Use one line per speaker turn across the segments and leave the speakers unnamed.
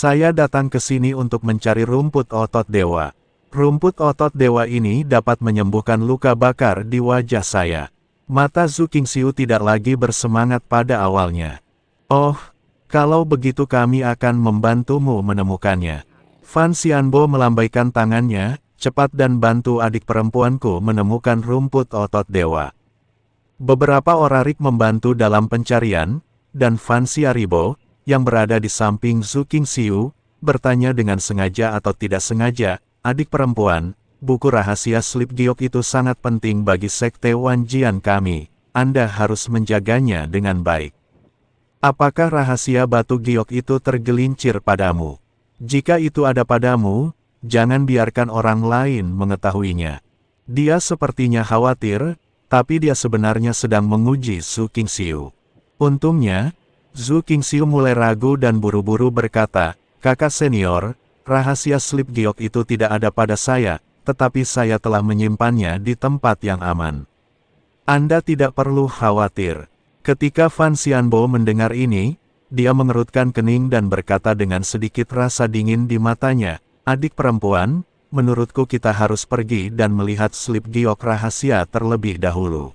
Saya datang ke sini untuk mencari rumput otot dewa. Rumput otot dewa ini dapat menyembuhkan luka bakar di wajah saya. Mata Zhu Qingxiu tidak lagi bersemangat pada awalnya. Oh, kalau begitu kami akan membantumu menemukannya. Fan Xianbo melambaikan tangannya, cepat dan bantu adik perempuanku menemukan rumput otot dewa. Beberapa orarik membantu dalam pencarian, dan Fan Xiaribo, yang berada di samping Zhu Qingxiu, bertanya dengan sengaja atau tidak sengaja, adik perempuan, buku rahasia slip giok itu sangat penting bagi sekte Wanjian kami, Anda harus menjaganya dengan baik. Apakah rahasia batu giok itu tergelincir padamu? Jika itu ada padamu, jangan biarkan orang lain mengetahuinya. Dia sepertinya khawatir, tapi dia sebenarnya sedang menguji Zhu Qingxiu. Untungnya, Zhu Qingxiu mulai ragu dan buru-buru berkata, "Kakak senior, rahasia slip giok itu tidak ada pada saya, tetapi saya telah menyimpannya di tempat yang aman. Anda tidak perlu khawatir." Ketika Fan Xianbo mendengar ini, dia mengerutkan kening dan berkata dengan sedikit rasa dingin di matanya, "Adik perempuan, menurutku kita harus pergi dan melihat slip giok rahasia terlebih dahulu.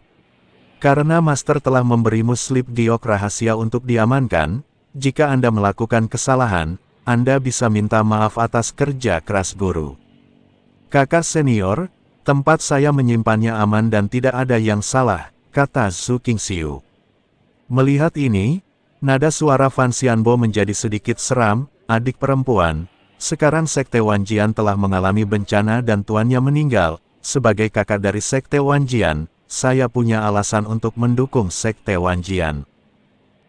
Karena Master telah memberimu slip giok rahasia untuk diamankan, jika Anda melakukan kesalahan, Anda bisa minta maaf atas kerja keras guru. Kakak senior, tempat saya menyimpannya aman dan tidak ada yang salah," kata Zhu Qingxiu. Melihat ini, nada suara Fan Xianbo menjadi sedikit seram, "Adik perempuan, sekarang Sekte Wanjian telah mengalami bencana dan tuannya meninggal. Sebagai kakak dari Sekte Wanjian, saya punya alasan untuk mendukung Sekte Wanjian.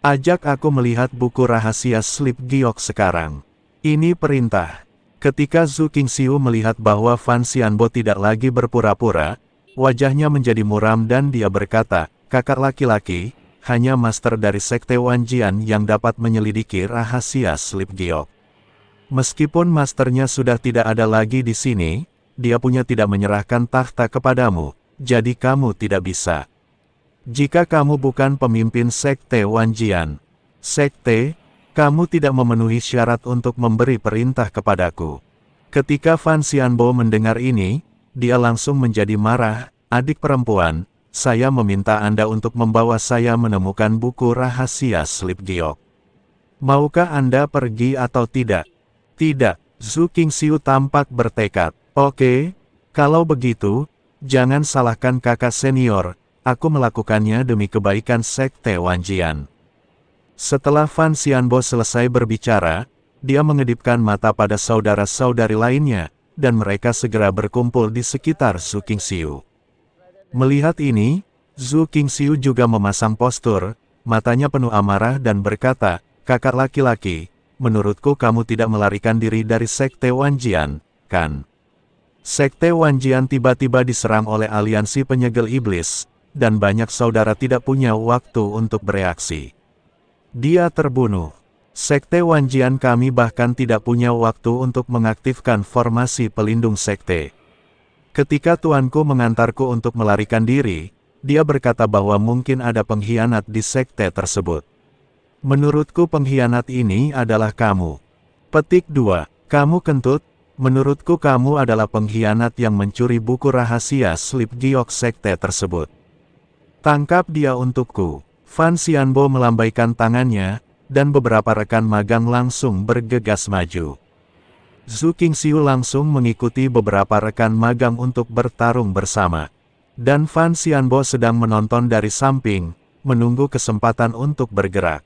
Ajak aku melihat buku rahasia slip giok sekarang." Ini perintah. Ketika Zhu Qingxiu melihat bahwa Fan Xianbo tidak lagi berpura-pura, wajahnya menjadi muram dan dia berkata, "Kakak laki-laki, hanya Master dari Sekte Wanjian yang dapat menyelidiki rahasia slip giok. Meskipun Masternya sudah tidak ada lagi di sini, dia punya tidak menyerahkan takhta kepadamu. Jadi kamu tidak bisa. Jika kamu bukan pemimpin Sekte Wanjian, kamu tidak memenuhi syarat untuk memberi perintah kepadaku." Ketika Fan Xianbo mendengar ini, dia langsung menjadi marah, "Adik perempuan, saya meminta Anda untuk membawa saya menemukan buku rahasia slip giok. Maukah Anda pergi atau tidak?" "Tidak," Zhu Qingxiu tampak bertekad. "Oke, kalau begitu, jangan salahkan kakak senior, aku melakukannya demi kebaikan Sekte Wanjian." Setelah Fan Xianbo selesai berbicara, dia mengedipkan mata pada saudara-saudari lainnya, dan mereka segera berkumpul di sekitar Zhu Qingxiu. Melihat ini, Zhu Qingxiu juga memasang postur, matanya penuh amarah dan berkata, "Kakak laki-laki, menurutku kamu tidak melarikan diri dari Sekte Wanjian, kan?" Sekte Wanjian tiba-tiba diserang oleh aliansi penyegel iblis, dan banyak saudara tidak punya waktu untuk bereaksi. Dia terbunuh. Sekte Wanjian kami bahkan tidak punya waktu untuk mengaktifkan formasi pelindung sekte. Ketika tuanku mengantarku untuk melarikan diri, dia berkata bahwa mungkin ada pengkhianat di sekte tersebut. Menurutku pengkhianat ini adalah kamu. Petik 2. Kamu kentut. Menurutku kamu adalah pengkhianat yang mencuri buku rahasia slip giok sekte tersebut. Tangkap dia untukku. Fan Xianbo melambaikan tangannya, dan beberapa rekan magang langsung bergegas maju. Zhu Qingxiu langsung mengikuti beberapa rekan magang untuk bertarung bersama. Dan Fan Xianbo sedang menonton dari samping, menunggu kesempatan untuk bergerak.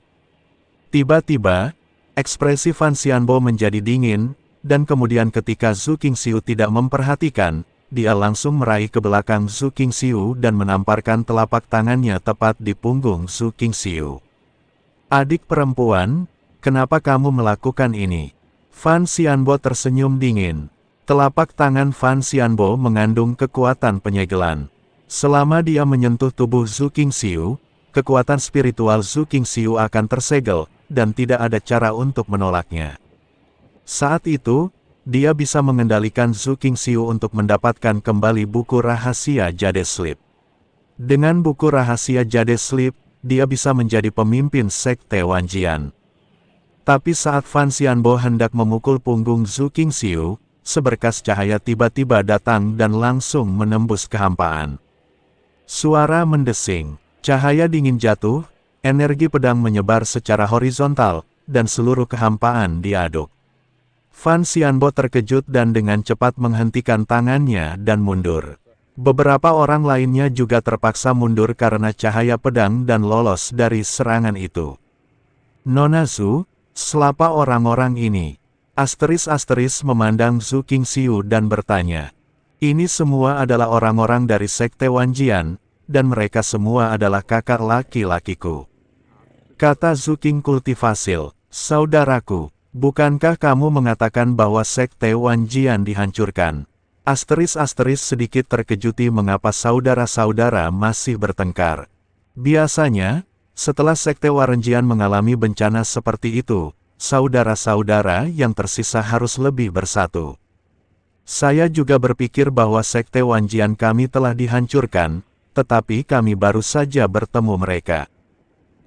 Tiba-tiba, ekspresi Fan Xianbo menjadi dingin, dan kemudian ketika Zhu Qingxiu tidak memperhatikan, dia langsung meraih ke belakang Zhu Qingxiu dan menamparkan telapak tangannya tepat di punggung Zhu Qingxiu. "Adik perempuan, kenapa kamu melakukan ini?" Fan Xianbo tersenyum dingin. Telapak tangan Fan Xianbo mengandung kekuatan penyegelan. Selama dia menyentuh tubuh Zhu Qingxiu, kekuatan spiritual Zhu Qingxiu akan tersegel, dan tidak ada cara untuk menolaknya. Saat itu, dia bisa mengendalikan Zhu Qingxiu untuk mendapatkan kembali buku rahasia Jade Slip. Dengan buku rahasia Jade Slip, dia bisa menjadi pemimpin Sekte Wanjian. Tapi saat Fan Xianbo hendak memukul punggung Zhu Qingxiu, seberkas cahaya tiba-tiba datang dan langsung menembus kehampaan. Suara mendesing, cahaya dingin jatuh, energi pedang menyebar secara horizontal, dan seluruh kehampaan diaduk. Fan Xianbo terkejut dan dengan cepat menghentikan tangannya dan mundur. Beberapa orang lainnya juga terpaksa mundur karena cahaya pedang dan lolos dari serangan itu. Nona Zhu, selapa orang-orang ini? Asteris memandang Zhu Qingxiu dan bertanya. Ini semua adalah orang-orang dari Sekte Wanjian, dan mereka semua adalah kakak laki-lakiku. Kata Zhu Qing Kultivasil, saudaraku, bukankah kamu mengatakan bahwa Sekte Wanjian dihancurkan? Asteris sedikit terkejuti mengapa saudara-saudara masih bertengkar. Biasanya, setelah Sekte Warenjian mengalami bencana seperti itu, saudara-saudara yang tersisa harus lebih bersatu. Saya juga berpikir bahwa Sekte Wanjian kami telah dihancurkan, tetapi kami baru saja bertemu mereka.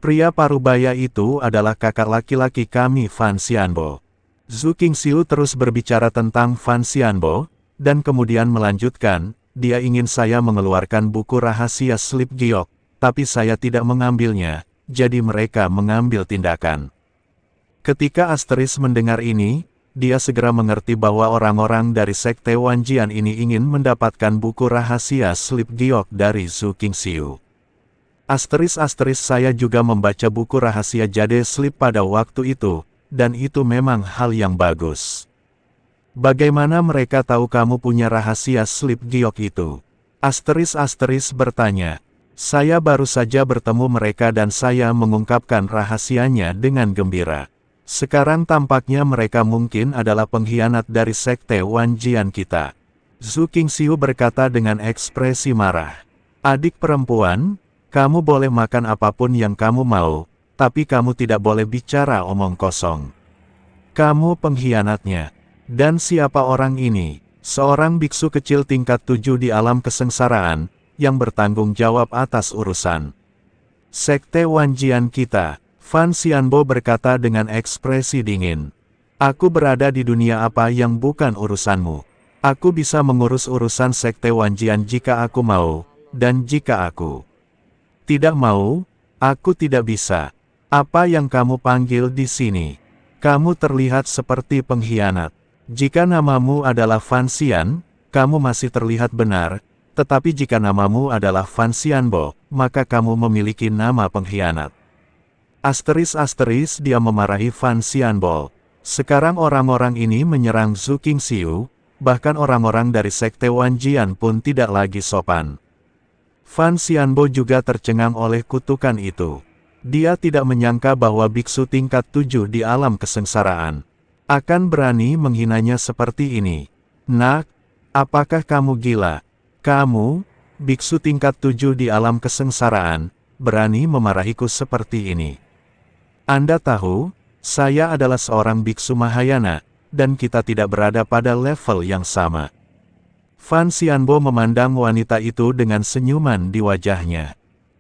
Pria parubaya itu adalah kakak laki-laki kami Fan Xianbo. Zhu Qingxiu terus berbicara tentang Fan Xianbo, dan kemudian melanjutkan, dia ingin saya mengeluarkan buku rahasia Slip Giok, tapi saya tidak mengambilnya, jadi mereka mengambil tindakan. Ketika Asteris mendengar ini, dia segera mengerti bahwa orang-orang dari Sekte Wanjian ini ingin mendapatkan buku rahasia Slip Giok dari Zhu Qingxiu. Asteris saya juga membaca buku rahasia Jade Slip pada waktu itu, dan itu memang hal yang bagus. Bagaimana mereka tahu kamu punya rahasia Slip Giok itu? Asteris bertanya. Saya baru saja bertemu mereka dan saya mengungkapkan rahasianya dengan gembira. Sekarang tampaknya mereka mungkin adalah pengkhianat dari Sekte Wanjian kita. Zhu Qingxiu berkata dengan ekspresi marah. Adik perempuan, kamu boleh makan apapun yang kamu mau, tapi kamu tidak boleh bicara omong kosong. Kamu pengkhianatnya. Dan siapa orang ini? Seorang biksu kecil tingkat 7 di alam kesengsaraan, yang bertanggung jawab atas urusan Sekte Wanjian kita. Fan Xianbo berkata dengan ekspresi dingin. Aku berada di dunia apa yang bukan urusanmu. Aku bisa mengurus urusan Sekte Wanjian jika aku mau, dan jika aku tidak mau, aku tidak bisa. Apa yang kamu panggil di sini? Kamu terlihat seperti pengkhianat. Jika namamu adalah Fan Xian, kamu masih terlihat benar, tetapi jika namamu adalah Fan Xianbo, maka kamu memiliki nama pengkhianat. Asteris dia memarahi Fan Xianbo. Sekarang orang-orang ini menyerang Zhu Qingxiu, bahkan orang-orang dari Sekte Wanjian pun tidak lagi sopan. Fan Xianbo juga tercengang oleh kutukan itu. Dia tidak menyangka bahwa biksu tingkat 7 di alam kesengsaraan akan berani menghinanya seperti ini. Nak, apakah kamu gila? Kamu, biksu tingkat 7 di alam kesengsaraan, berani memarahiku seperti ini. Anda tahu, saya adalah seorang biksu Mahayana, dan kita tidak berada pada level yang sama. Fan Xianbo memandang wanita itu dengan senyuman di wajahnya.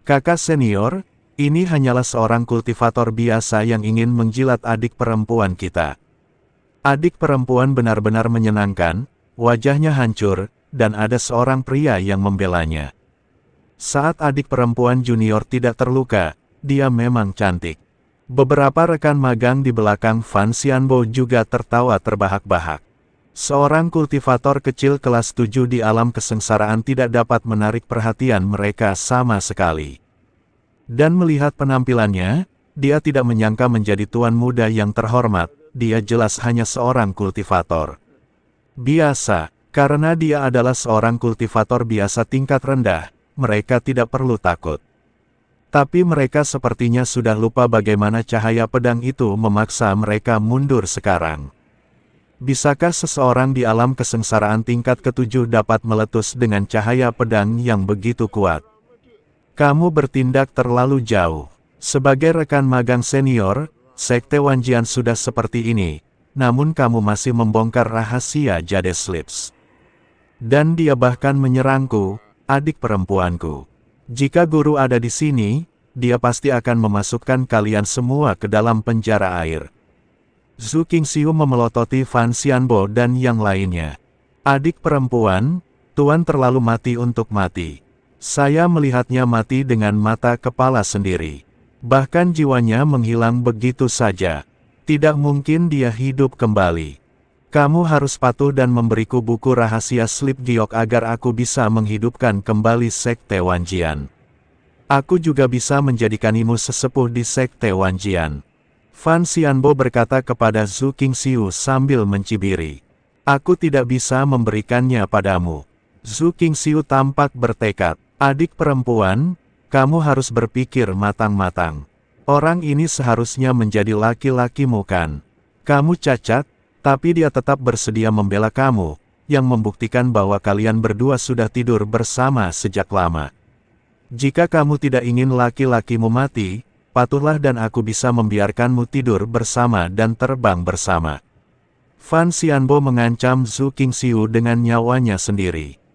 Kakak senior, ini hanyalah seorang kultivator biasa yang ingin menjilat adik perempuan kita. Adik perempuan benar-benar menyenangkan, wajahnya hancur, dan ada seorang pria yang membelanya. Saat adik perempuan junior tidak terluka, dia memang cantik. Beberapa rekan magang di belakang Fan Xianbo juga tertawa terbahak-bahak. Seorang kultivator kecil kelas 7 di alam kesengsaraan tidak dapat menarik perhatian mereka sama sekali. Dan melihat penampilannya, dia tidak menyangka menjadi tuan muda yang terhormat, dia jelas hanya seorang kultivator biasa. Karena dia adalah seorang kultivator biasa tingkat rendah, mereka tidak perlu takut. Tapi mereka sepertinya sudah lupa bagaimana cahaya pedang itu memaksa mereka mundur sekarang. Bisakah seseorang di alam kesengsaraan tingkat ke-7 dapat meletus dengan cahaya pedang yang begitu kuat? Kamu bertindak terlalu jauh. Sebagai rekan magang senior, Sekte Wanjian sudah seperti ini, namun kamu masih membongkar rahasia Jade Slips. Dan dia bahkan menyerangku, adik perempuanku. Jika guru ada di sini, dia pasti akan memasukkan kalian semua ke dalam penjara air. Zhu Qingxiu memelototi Fan Xianbo dan yang lainnya. Adik perempuan, Tuan terlalu mati untuk mati. Saya melihatnya mati dengan mata kepala sendiri. Bahkan jiwanya menghilang begitu saja. Tidak mungkin dia hidup kembali. Kamu harus patuh dan memberiku buku rahasia slip giok agar aku bisa menghidupkan kembali Sekte Wanjian. Aku juga bisa menjadikanmu sesepuh di Sekte Wanjian. Fan Xianbo berkata kepada Zhu Qingxiu sambil mencibiri. Aku tidak bisa memberikannya padamu. Zhu Qingxiu tampak bertekad. Adik perempuan, kamu harus berpikir matang-matang. Orang ini seharusnya menjadi laki-lakimu kan? Kamu cacat, tapi dia tetap bersedia membela kamu, yang membuktikan bahwa kalian berdua sudah tidur bersama sejak lama. Jika kamu tidak ingin laki-lakimu mati, patuhlah dan aku bisa membiarkanmu tidur bersama dan terbang bersama. Fan Xianbo mengancam Zhu Qingxiu dengan nyawanya sendiri.